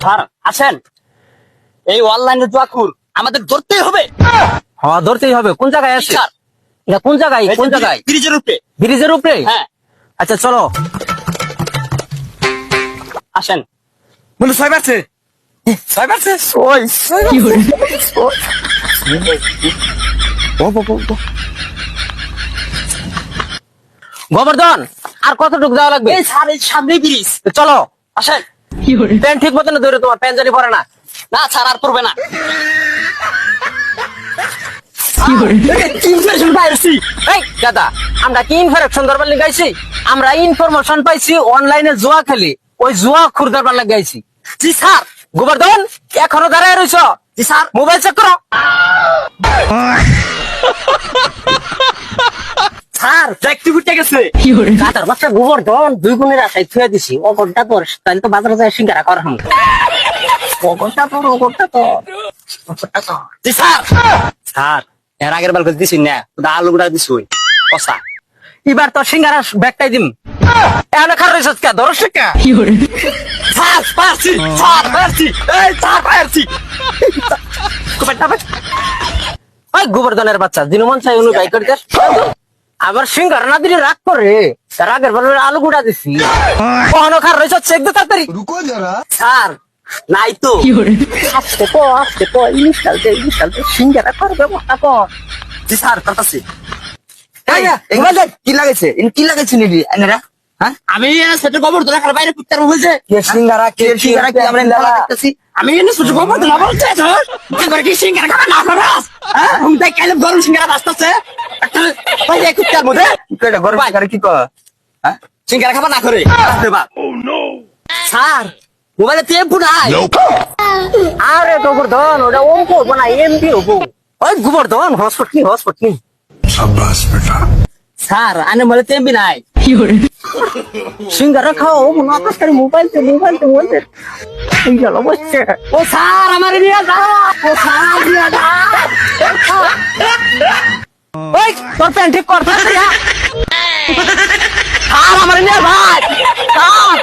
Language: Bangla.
স্যার আসেন, এই অনলাইনে জুয়াখুর আমাদের ধরতেই হবে। হ্যাঁ ধরতেই হবে। কোন জায়গায় আছে স্যার এটা? কোন জায়গায়? কোন জায়গায়? ব্রিজের উপরে। ব্রিজের উপরে? হ্যাঁ আচ্ছা চলো। আসেন। বন্ধু ছয় পারছে, ছয় পারছে। গোবর্ধন আর কতটুকু যাওয়া লাগবে? এই স্যার এই সামনে ব্রিজ। তো চলো। আসেন। প্যান্ট ঠিক মতন ধরে, তোমার প্যান্ট জানি পরে না। না স্যার আর পড়বে না। এই দাদা, আমরা কি ইনফরমেশন দরবার লাগাইছি? আমরা ইনফরমেশন পাইছি অনলাইনে জুয়া খেলি, ওই জুয়া খুর দরবার লাগাইছি। জি স্যার। গোবর্ধন এখনো দাঁড়ায় রইছ? জি স্যার। মোবাইল চেক করো। স্যার দেখতে ঘুরতে গেছে। কাতার বাচ্চা গোবর্ধন দুই গুণের আশায় থুয়ে দিছি। ও ঘন্টা তোর তাহলে তো বাজারে যায় সিঙ্গারা করা হাম। ও ঘন্টা তোর, ও ঘন্টা তোর, ও ঘন্টা তোর। জি স্যার। স্যার এর আগের বেল করে দিছি না, আলু গুড়া দিছি ওই কষা। এবার তো সিঙ্গারা ব্যাগটাই দিম। এখানে খার রইছ কে? ধরছ কে? স্যার পারছি, স্যার পারছি, এই স্যার পারছি। ওই গোবর্ধনের বাচ্চা দিনমন চাই অনুযায়ী করে দেশ। আবার সিঙ্গারা না দিলে রাগ করে। তার আগের বার আলু গুড়া দিছি। কখনো খার রইছ চেক দে তাড়াতাড়ি। স্যার নাই তো। আস্তে তো ইলিশ কালকে সিঙ্গারা কর ব্যবস্থা কর। জি স্যার করতেছি। কি লাগাইছে? কি লাগাইছে নিবি এনারা? হ্যাঁ, আমি সেটা গোবর ধরে খার বাইরে কুত্তার বলছে। কে সিঙ্গারা, কে সিঙ্গারা, কি আমরা দেখতেছি। আমি এনে ছোট গোবর ধরে বলছে স্যার করে কি সিঙ্গারা খাবে না আপনারা? হ্যাঁ হুম তাই কাইলে গরম সিঙ্গারা বাস্তাছে একটা ভাই এই কুত্তার মধ্যে এটা গরম সিঙ্গারা কি কয়? হ্যাঁ, সিঙ্গারা খাবা না করে স্যার মোবাইলে টেম্পু নাই। আরে গোবর্ধন ওটা ওম করবো না, এমপি হবো। ওই গোবর্ধন হসপট কি স্যার আনে মোবাইলে টেম্পি নাই। সিঙ্গারা খাও মনে আকাশ করে মোবাইল এই গেল বসছে। ও স্যার আমার নিয়ে যাও, ও স্যার নিয়ে যাও। ওই তোর প্যান্ট ঠিক কর তাড়াতাড়ি, আয়। স্যার আমার নিয়ে ভাই স্যার